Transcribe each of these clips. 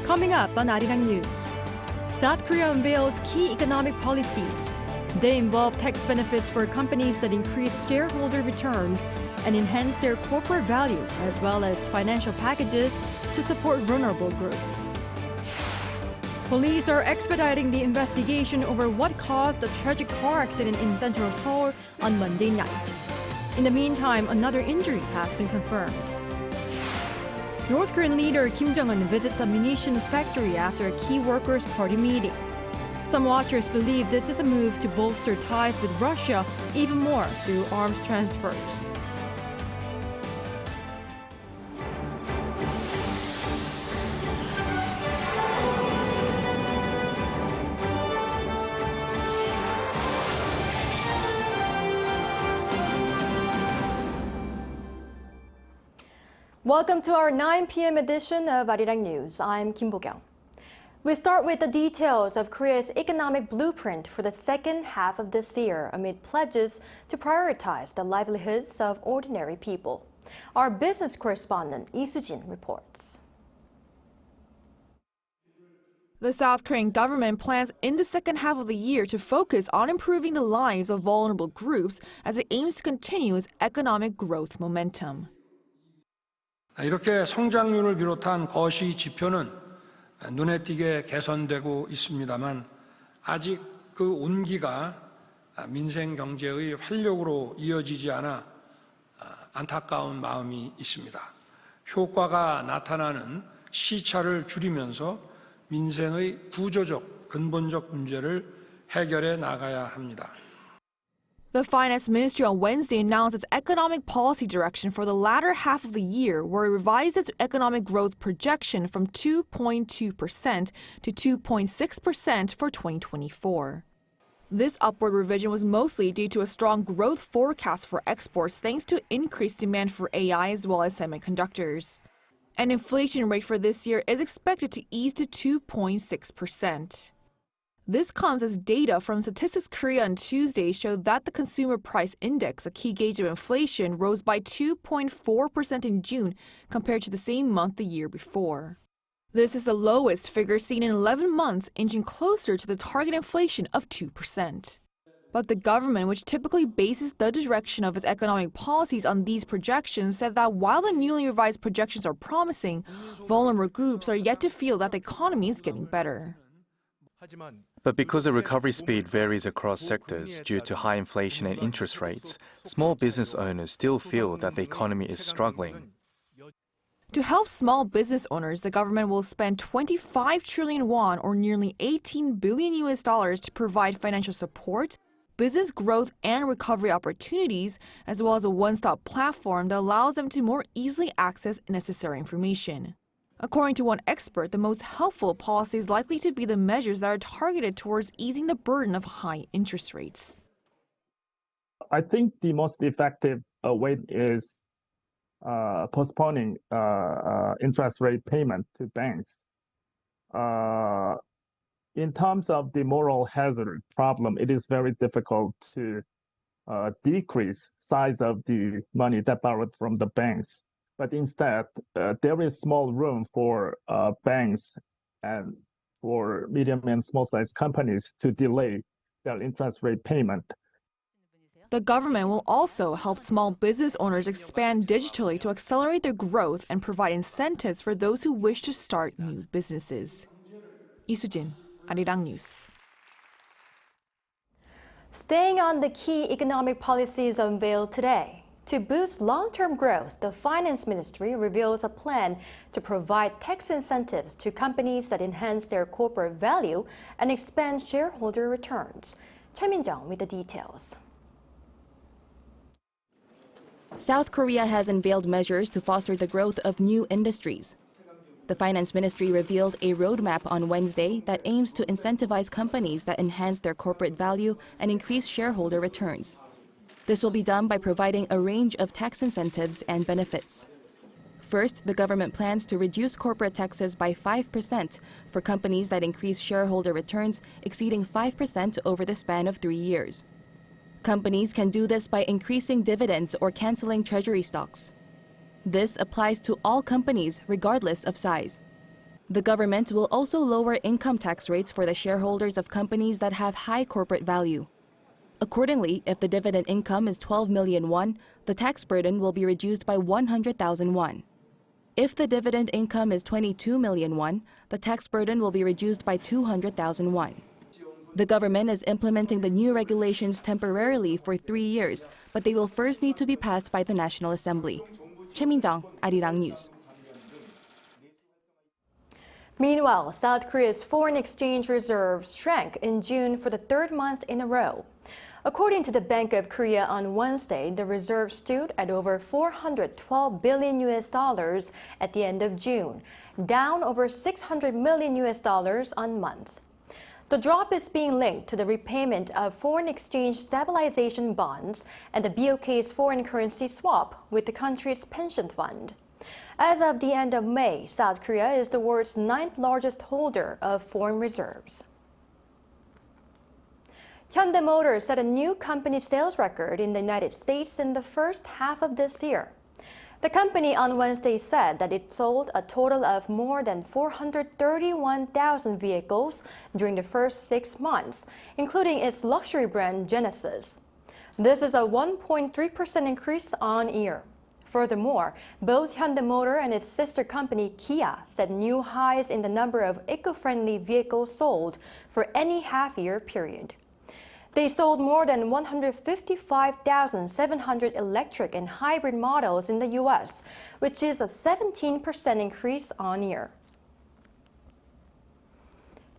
Coming up on Arirang News, South Korea unveils key economic policies. They involve tax benefits for companies that increase shareholder returns and enhance their corporate value, as well as financial packages to support vulnerable groups. Police are expediting the investigation over what caused a tragic car accident in central Seoul on Monday night. In the meantime, another injury has been confirmed. North Korean leader Kim Jong-un visits a munitions factory after a key workers' party meeting. Some watchers believe this is a move to bolster ties with Russia even more through arms transfers. Welcome to our 9 p.m. edition of Arirang News. I'm Kim Bo-kyung. We start with the details of Korea's economic blueprint for the second half of this year amid pledges to prioritize the livelihoods of ordinary people. Our business correspondent Lee Soo-jin reports. The South Korean government plans in the second half of the year to focus on improving the lives of vulnerable groups as it aims to continue its economic growth momentum. 이렇게 성장률을 비롯한 거시 지표는 눈에 띄게 개선되고 있습니다만 아직 그 온기가 민생 경제의 활력으로 이어지지 않아 안타까운 마음이 있습니다. 효과가 나타나는 시차를 줄이면서 민생의 구조적 근본적 문제를 해결해 나가야 합니다. The Finance Ministry on Wednesday announced its economic policy direction for the latter half of the year, where it revised its economic growth projection from 2.2% to 2.6% for 2024. This upward revision was mostly due to a strong growth forecast for exports thanks to increased demand for AI as well as semiconductors. An inflation rate for this year is expected to ease to 2.6%. This comes as data from Statistics Korea on Tuesday showed that the Consumer Price Index, a key gauge of inflation, rose by 2.4% in June compared to the same month the year before. This is the lowest figure seen in 11 months, inching closer to the target inflation of 2%. But the government, which typically bases the direction of its economic policies on these projections, said that while the newly revised projections are promising, vulnerable groups are yet to feel that the economy is getting better. But because the recovery speed varies across sectors due to high inflation and interest rates, small business owners still feel that the economy is struggling. To help small business owners, the government will spend 25 trillion won or nearly $18 billion to provide financial support, business growth and recovery opportunities, as well as a one-stop platform that allows them to more easily access necessary information. According to one expert, the most helpful policy is likely to be the measures that are targeted towards easing the burden of high interest rates. I think the most effective way is postponing interest rate payment to banks. In terms of the moral hazard problem, it is very difficult to decrease size of the money that borrowed from the banks. But instead, there is small room for banks and for medium and small-sized companies to delay their interest rate payment. The government will also help small business owners expand digitally to accelerate their growth and provide incentives for those who wish to start new businesses. Lee Soo-jin, Arirang News. Staying on the key economic policies unveiled today. To boost long-term growth, the Finance Ministry reveals a plan to provide tax incentives to companies that enhance their corporate value and expand shareholder returns. Choi Min-jung with the details. South Korea has unveiled measures to foster the growth of new industries. The Finance Ministry revealed a roadmap on Wednesday that aims to incentivize companies that enhance their corporate value and increase shareholder returns. This will be done by providing a range of tax incentives and benefits. First, the government plans to reduce corporate taxes by 5% for companies that increase shareholder returns exceeding 5% over the span of 3 years. Companies can do this by increasing dividends or canceling treasury stocks. This applies to all companies regardless of size. The government will also lower income tax rates for the shareholders of companies that have high corporate value. Accordingly, if the dividend income is 12 million won, the tax burden will be reduced by 100,000 won. If the dividend income is 22 million won, the tax burden will be reduced by 200,000 won. The government is implementing the new regulations temporarily for 3 years, but they will first need to be passed by the National Assembly. Choi Min-jung, Arirang News. Meanwhile, South Korea's foreign exchange reserves shrank in June for the third month in a row. According to the Bank of Korea on Wednesday, the reserve stood at over 412 billion US dollars at the end of June, down over 600 million US dollars on month. The drop is being linked to the repayment of foreign exchange stabilization bonds and the BOK's foreign currency swap with the country's pension fund. As of the end of May, South Korea is the world's 9th largest holder of foreign reserves. Hyundai Motor set a new company sales record in the United States in the first half of this year. The company on Wednesday said that it sold a total of more than 431,000 vehicles during the first 6 months, including its luxury brand Genesis. This is a 1.3% increase on year. Furthermore, both Hyundai Motor and its sister company Kia set new highs in the number of eco-friendly vehicles sold for any half-year period. They sold more than 155,700 electric and hybrid models in the U.S., which is a 17% increase on year.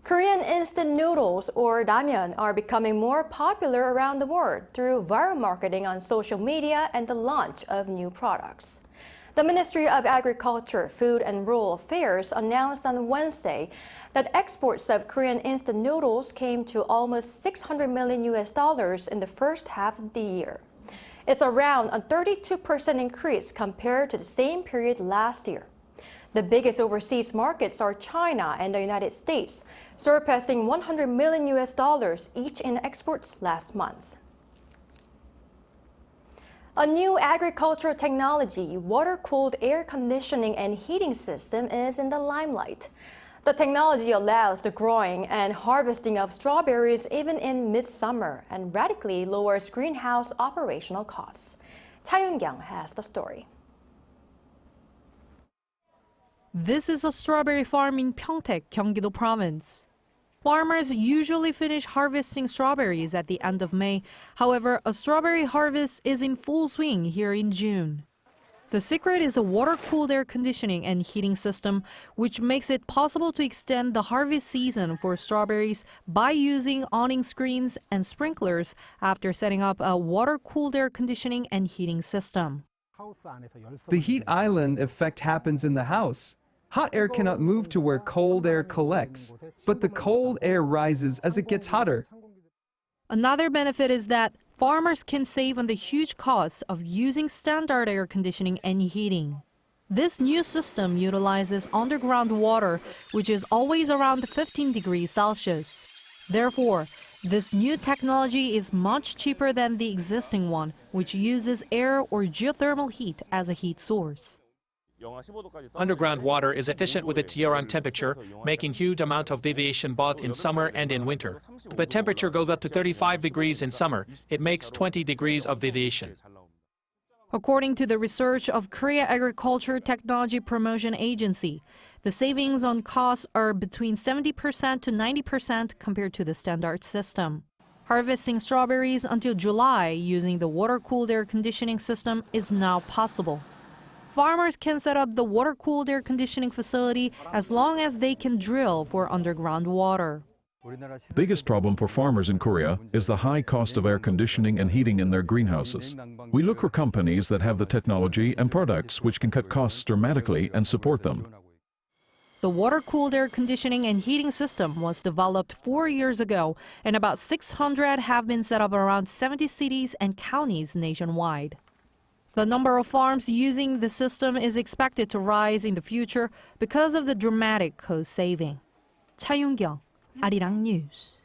Korean instant noodles, or ramyeon, are becoming more popular around the world through viral marketing on social media and the launch of new products. The Ministry of Agriculture, Food and Rural Affairs announced on Wednesday that exports of Korean instant noodles came to almost 600 million US dollars in the first half of the year. It's around a 32% increase compared to the same period last year. The biggest overseas markets are China and the United States, surpassing 100 million US dollars each in exports last month. A new agricultural technology, water-cooled air conditioning and heating system, is in the limelight. The technology allows the growing and harvesting of strawberries even in midsummer and radically lowers greenhouse operational costs. Cha Yoon-kyung has the story. This is a strawberry farm in Pyeongtaek, Gyeonggi-do Province. Farmers usually finish harvesting strawberries at the end of May. However, a strawberry harvest is in full swing here in June. The secret is a water-cooled air conditioning and heating system, which makes it possible to extend the harvest season for strawberries by using awning screens and sprinklers after setting up a water-cooled air conditioning and heating system. The heat island effect happens in the house. Hot air cannot move to where cold air collects, but the cold air rises as it gets hotter. Another benefit is that farmers can save on the huge cost of using standard air conditioning and heating. This new system utilizes underground water, which is always around 15 degrees Celsius. Therefore, this new technology is much cheaper than the existing one, which uses air or geothermal heat as a heat source. Underground water is efficient with its year-round temperature, making huge amount of deviation both in summer and in winter. If the temperature goes up to 35 degrees in summer, it makes 20 degrees of deviation. According to the research of Korea Agriculture Technology Promotion Agency, the savings on costs are between 70% to 90% compared to the standard system. Harvesting strawberries until July using the water-cooled air conditioning system is now possible. Farmers can set up the water-cooled air conditioning facility as long as they can drill for underground water. Biggest problem for farmers in Korea is the high cost of air conditioning and heating in their greenhouses. We look for companies that have the technology and products which can cut costs dramatically and support them. The water-cooled air conditioning and heating system was developed 4 years ago, and about 600 have been set up around 70 cities and counties nationwide. The number of farms using the system is expected to rise in the future because of the dramatic cost saving. Cha Yoon-kyung, Arirang News.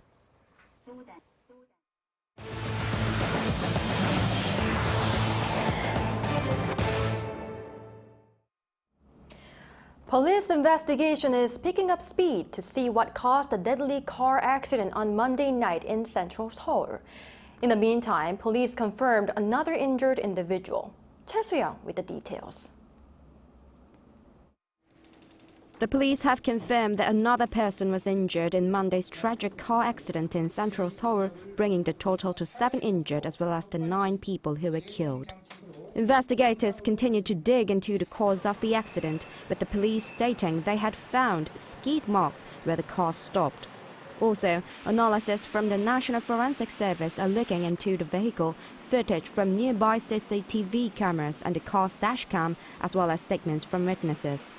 Police investigation is picking up speed to see what caused the deadly car accident on Monday night in central Seoul. In the meantime, police confirmed another injured individual. Choi Soo-young with the details. The police have confirmed that another person was injured in Monday's tragic car accident in central Seoul, bringing the total to 7 injured as well as the 9 people who were killed. Investigators continued to dig into the cause of the accident, with the police stating they had found skid marks where the car stopped. Also, analysis from the National Forensic Service are looking into the vehicle, footage from nearby CCTV cameras and the car's dashcam, as well as statements from witnesses.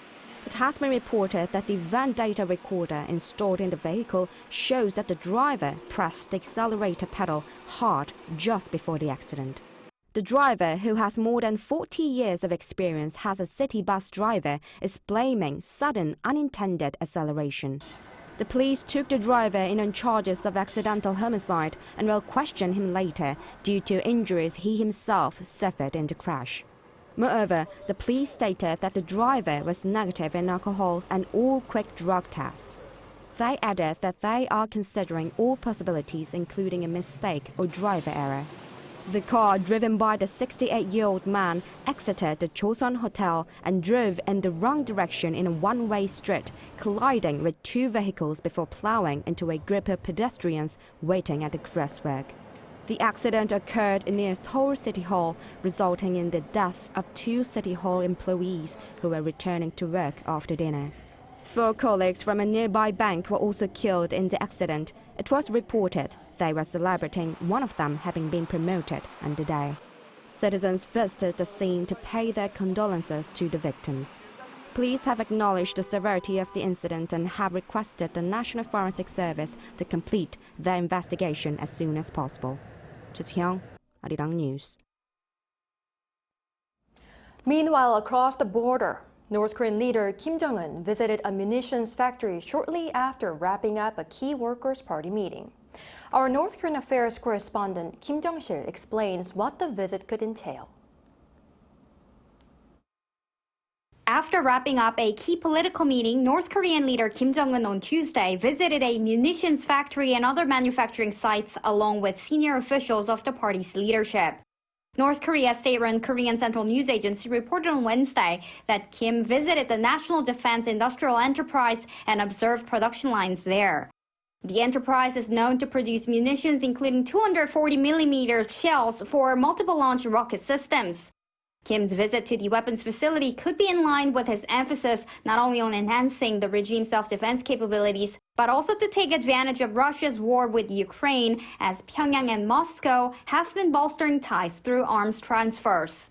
It has been reported that the van data recorder installed in the vehicle shows that the driver pressed the accelerator pedal hard just before the accident. The driver, who has more than 40 years of experience as a city bus driver, is blaming sudden unintended acceleration. The police took the driver in on charges of accidental homicide and will question him later due to injuries he himself suffered in the crash. Moreover, the police stated that the driver was negative in alcohol and all quick drug tests. They added that they are considering all possibilities, including a mistake or driver error. The car, driven by the 68-year-old man, exited the Chosun Hotel and drove in the wrong direction in a one-way street, colliding with 2 vehicles before plowing into a group of pedestrians waiting at the crosswalk. The accident occurred near Seoul City Hall, resulting in the death of 2 City Hall employees who were returning to work after dinner. 4 colleagues from a nearby bank were also killed in the accident. It was reported they were celebrating one of them having been promoted on the day. Citizens visited the scene to pay their condolences to the victims. Police have acknowledged the severity of the incident and have requested the National Forensic Service to complete their investigation as soon as possible. Choi Soo-young, Arirang News. Meanwhile, across the border, North Korean leader Kim Jong-un visited a munitions factory shortly after wrapping up a key Workers' Party meeting. Our North Korean affairs correspondent Kim Jong-sil explains what the visit could entail. After wrapping up a key political meeting, North Korean leader Kim Jong-un on Tuesday visited a munitions factory and other manufacturing sites along with senior officials of the party's leadership. North Korea's state-run Korean Central News Agency reported on Wednesday that Kim visited the National Defense Industrial Enterprise and observed production lines there. The enterprise is known to produce munitions including 240mm shells for multiple launch rocket systems. Kim's visit to the weapons facility could be in line with his emphasis not only on enhancing the regime's self-defense capabilities, but also to take advantage of Russia's war with Ukraine, as Pyongyang and Moscow have been bolstering ties through arms transfers.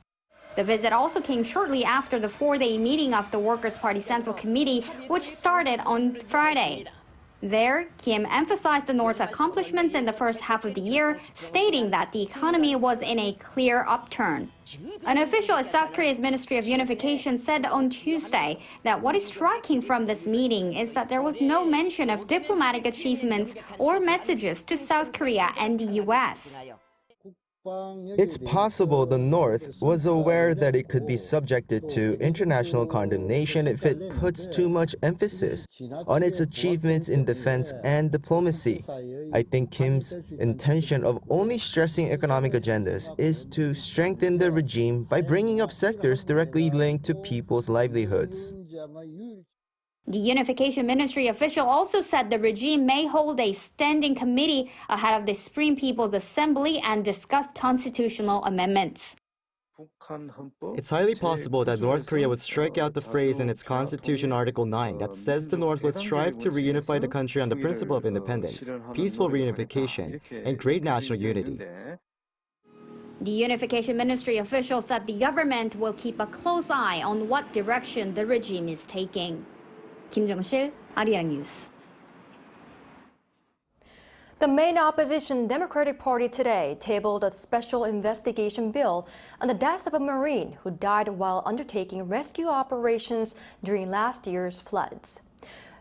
The visit also came shortly after the 4-day meeting of the Workers' Party Central Committee, which started on Friday. There, Kim emphasized the North's accomplishments in the first half of the year, stating that the economy was in a clear upturn. An official at South Korea's Ministry of Unification said on Tuesday that what is striking from this meeting is that there was no mention of diplomatic achievements or messages to South Korea and the U.S. It's possible the North was aware that it could be subjected to international condemnation if it puts too much emphasis on its achievements in defense and diplomacy. I think Kim's intention of only stressing economic agendas is to strengthen the regime by bringing up sectors directly linked to people's livelihoods. The Unification Ministry official also said the regime may hold a standing committee ahead of the Supreme People's Assembly and discuss constitutional amendments. It's highly possible that North Korea would strike out the phrase in its Constitution Article 9 that says the North would strive to reunify the country on the principle of independence, peaceful reunification, and great national unity. The Unification Ministry official said the government will keep a close eye on what direction the regime is taking. Kim Jong-sil, Arirang News. The main opposition Democratic Party today tabled a special investigation bill on the death of a Marine who died while undertaking rescue operations during last year's floods.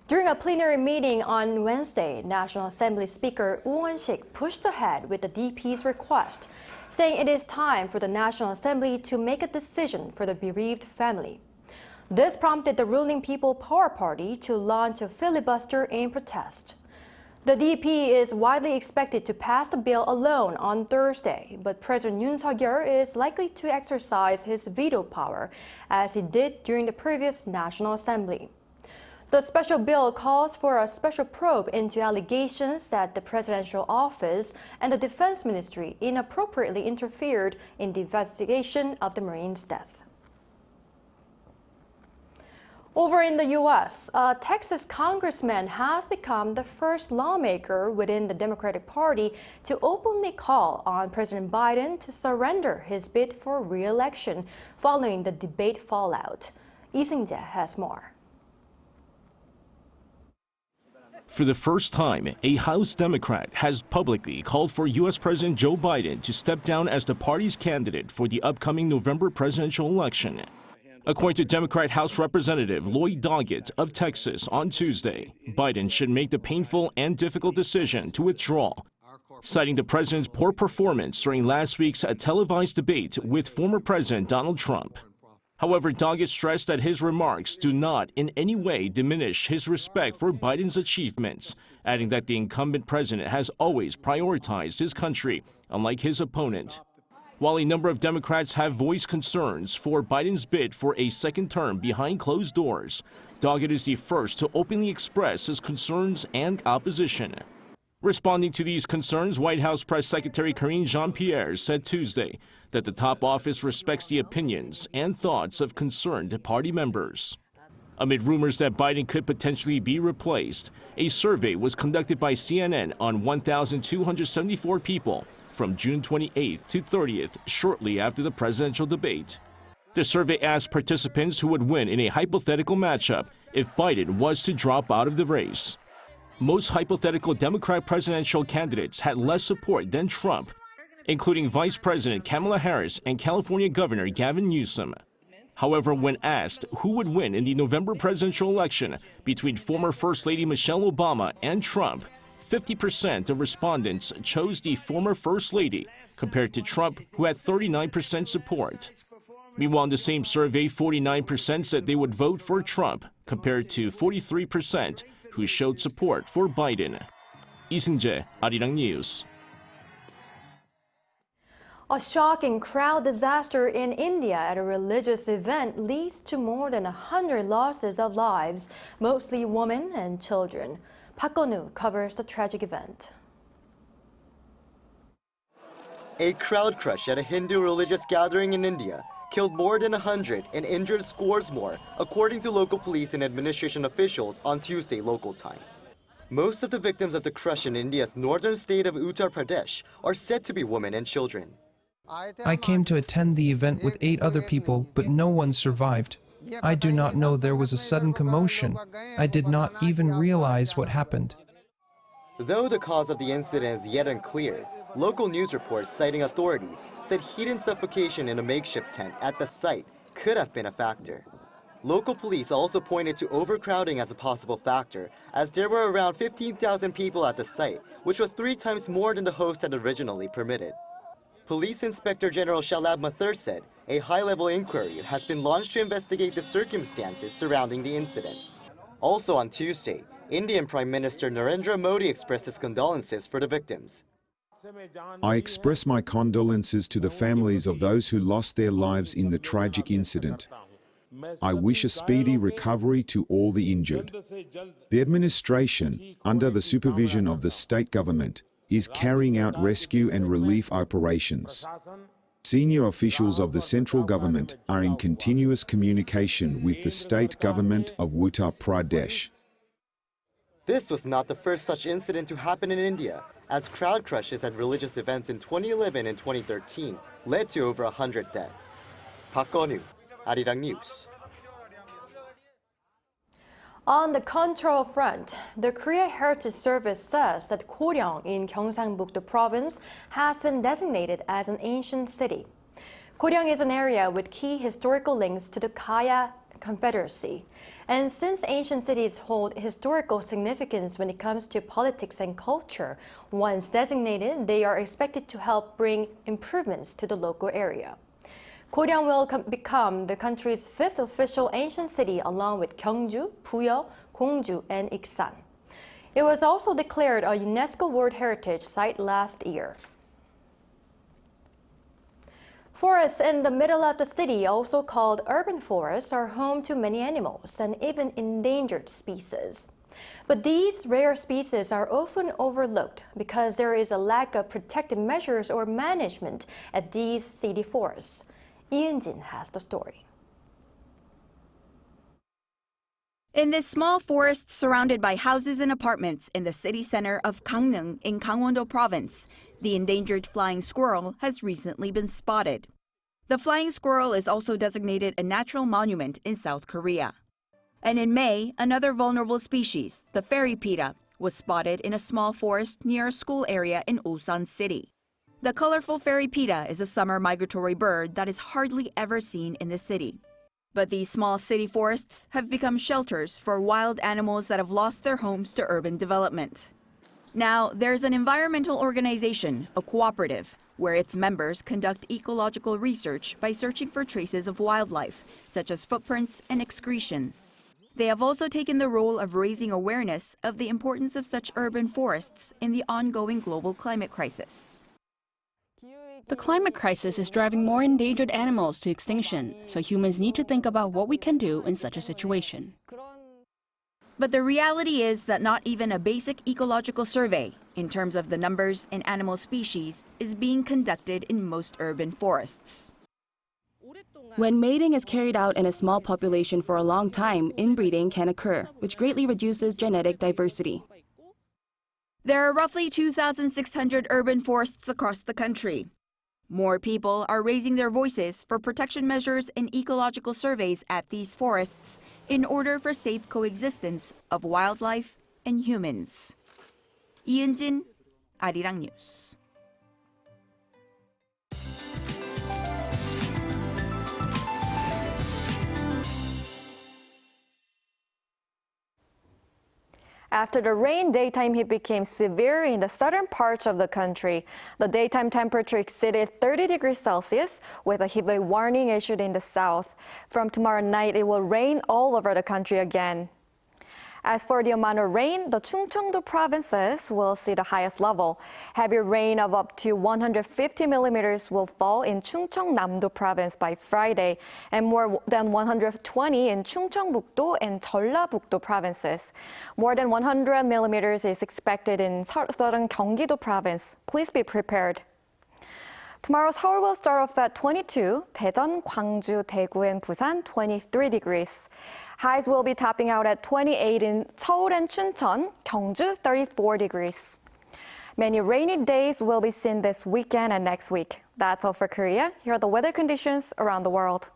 During a plenary meeting on Wednesday, National Assembly Speaker Woo Won-sik pushed ahead with the DP's request, saying it is time for the National Assembly to make a decision for the bereaved family. This prompted the ruling People Power Party to launch a filibuster in protest. The DP is widely expected to pass the bill alone on Thursday, but President Yoon Suk-yeol is likely to exercise his veto power, as he did during the previous National Assembly. The special bill calls for a special probe into allegations that the presidential office and the Defense Ministry inappropriately interfered in the investigation of the Marine's death. Over in the U.S., a Texas congressman has become the first lawmaker within the Democratic Party to openly call on President Biden to surrender his bid for re-election following the debate fallout. Lee Seung-jae has more. For the first time, a House Democrat has publicly called for U.S. President Joe Biden to step down as the party's candidate for the upcoming November presidential election. According to Democrat House Representative Lloyd Doggett of Texas on Tuesday, Biden should make the painful and difficult decision to withdraw, citing the president's poor performance during last week's televised debate with former President Donald Trump. However, Doggett stressed that his remarks do not in any way diminish his respect for Biden's achievements, adding that the incumbent president has always prioritized his country, unlike his opponent. While a number of Democrats have voiced concerns for Biden's bid for a second term behind closed doors, Doggett is the first to openly express his concerns and opposition. Responding to these concerns, White House Press Secretary Karine Jean-Pierre said Tuesday that the top office respects the opinions and thoughts of concerned party members. Amid rumors that Biden could potentially be replaced, a survey was conducted by CNN on 1,274 people from June 28th to 30th, shortly after the presidential debate. The survey asked participants who would win in a hypothetical matchup if Biden was to drop out of the race. Most hypothetical Democrat presidential candidates had less support than Trump, including Vice President Kamala Harris and California Governor Gavin Newsom. However, when asked who would win in the November presidential election between former First Lady Michelle Obama and Trump, 50% of respondents chose the former First Lady, compared to Trump, who had 39% support. Meanwhile, in the same survey, 49% said they would vote for Trump, compared to 43% who showed support for Biden. Lee Seung-jae, Arirang News. A shocking crowd disaster in India at a religious event leads to more than 100 losses of lives, mostly women and children. Park Gun-woo covers the tragic event. A crowd crush at a Hindu religious gathering in India killed more than 100 and injured scores more, according to local police and administration officials on Tuesday local time. Most of the victims of the crush in India's northern state of Uttar Pradesh are said to be women and children. I came to attend the event with 8 other people, but no one survived. I do not know there was a sudden commotion. I did not even realize what happened. Though the cause of the incident is yet unclear, local news reports citing authorities said heat and suffocation in a makeshift tent at the site could have been a factor. Local police also pointed to overcrowding as a possible factor, as there were around 15,000 people at the site, which was 3 times more than the host had originally permitted. Police Inspector General Shalab Mathur said a high-level inquiry has been launched to investigate the circumstances surrounding the incident. Also on Tuesday, Indian Prime Minister Narendra Modi expressed his condolences for the victims. I express my condolences to the families of those who lost their lives in the tragic incident. I wish a speedy recovery to all the injured. The administration, under the supervision of the state government, is carrying out rescue and relief operations. Senior officials of the central government are in continuous communication with the state government of Uttar Pradesh. This was not the first such incident to happen in India, as crowd crushes at religious events in 2011 and 2013 led to over 100 deaths. Park Gun-woo, Arirang News. On the cultural front, the Korea Heritage Service says that Goryeo in Gyeongsangbuk-do province has been designated as an ancient city. Goryeo is an area with key historical links to the Kaya Confederacy. And since ancient cities hold historical significance when it comes to politics and culture, once designated, they are expected to help bring improvements to the local area. Goryeo will become the country's 5th official ancient city along with Gyeongju, Buyeol, Gongju, and Iksan. It was also declared a UNESCO World Heritage Site last year. Forests in the middle of the city, also called urban forests, are home to many animals and even endangered species. But these rare species are often overlooked because there is a lack of protective measures or management at these city forests. Jin has the story. In this small forest surrounded by houses and apartments in the city center of Gangneung in Gangwon-do province, the endangered flying squirrel has recently been spotted. The flying squirrel is also designated a natural monument in South Korea. And in May, another vulnerable species, the fairy pita, was spotted in a small forest near a school area in Ulsan City. The colorful fairy pita is a summer migratory bird that is hardly ever seen in the city. But these small city forests have become shelters for wild animals that have lost their homes to urban development. Now, there's an environmental organization, a cooperative, where its members conduct ecological research by searching for traces of wildlife, such as footprints and excretion. They have also taken the role of raising awareness of the importance of such urban forests in the ongoing global climate crisis. The climate crisis is driving more endangered animals to extinction, so humans need to think about what we can do in such a situation. But the reality is that not even a basic ecological survey, in terms of the numbers and animal species, is being conducted in most urban forests. When mating is carried out in a small population for a long time, inbreeding can occur, which greatly reduces genetic diversity. There are roughly 2,600 urban forests across the country. More people are raising their voices for protection measures and ecological surveys at these forests in order for safe coexistence of wildlife and humans. Jin, Arirang News. After the rain, daytime heat became severe in the southern parts of the country. The daytime temperature exceeded 30 degrees Celsius, with a heat wave warning issued in the south. From tomorrow night, it will rain all over the country again. As for the amount of rain, the Chungcheong-do provinces will see the highest level. Heavy rain of up to 150 millimeters will fall in Chungcheong-namdo province by Friday, and more than 120 in Chungcheong-bukdo and Jeollabukdo provinces. More than 100 millimeters is expected in southern Gyeonggi-do province. Please be prepared. Tomorrow, Seoul will start off at 22, Daejeon, Gwangju, Daegu, and Busan 23 degrees. Highs will be topping out at 28 in Seoul and Chuncheon, Gyeongju 34 degrees. Many rainy days will be seen this weekend and next week. That's all for Korea. Here are the weather conditions around the world.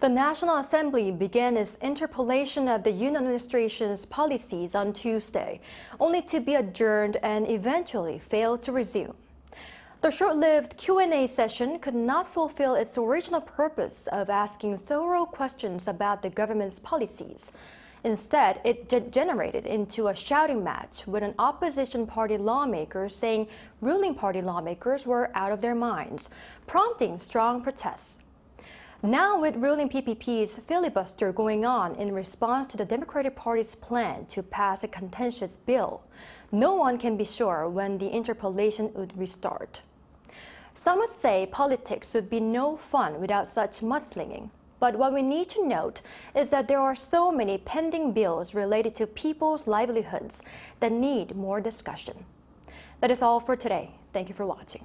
The National Assembly began its interpellation of the Yoon administration's policies on Tuesday, only to be adjourned and eventually fail to resume. The short-lived Q&A session could not fulfill its original purpose of asking thorough questions about the government's policies. Instead, it degenerated into a shouting match with an opposition party lawmaker saying ruling party lawmakers were out of their minds, prompting strong protests. Now, with ruling PPP's filibuster going on in response to the Democratic Party's plan to pass a contentious bill, no one can be sure when the interpellation would restart. Some would say politics would be no fun without such mudslinging. But what we need to note is that there are so many pending bills related to people's livelihoods that need more discussion. That is all for today. Thank you for watching.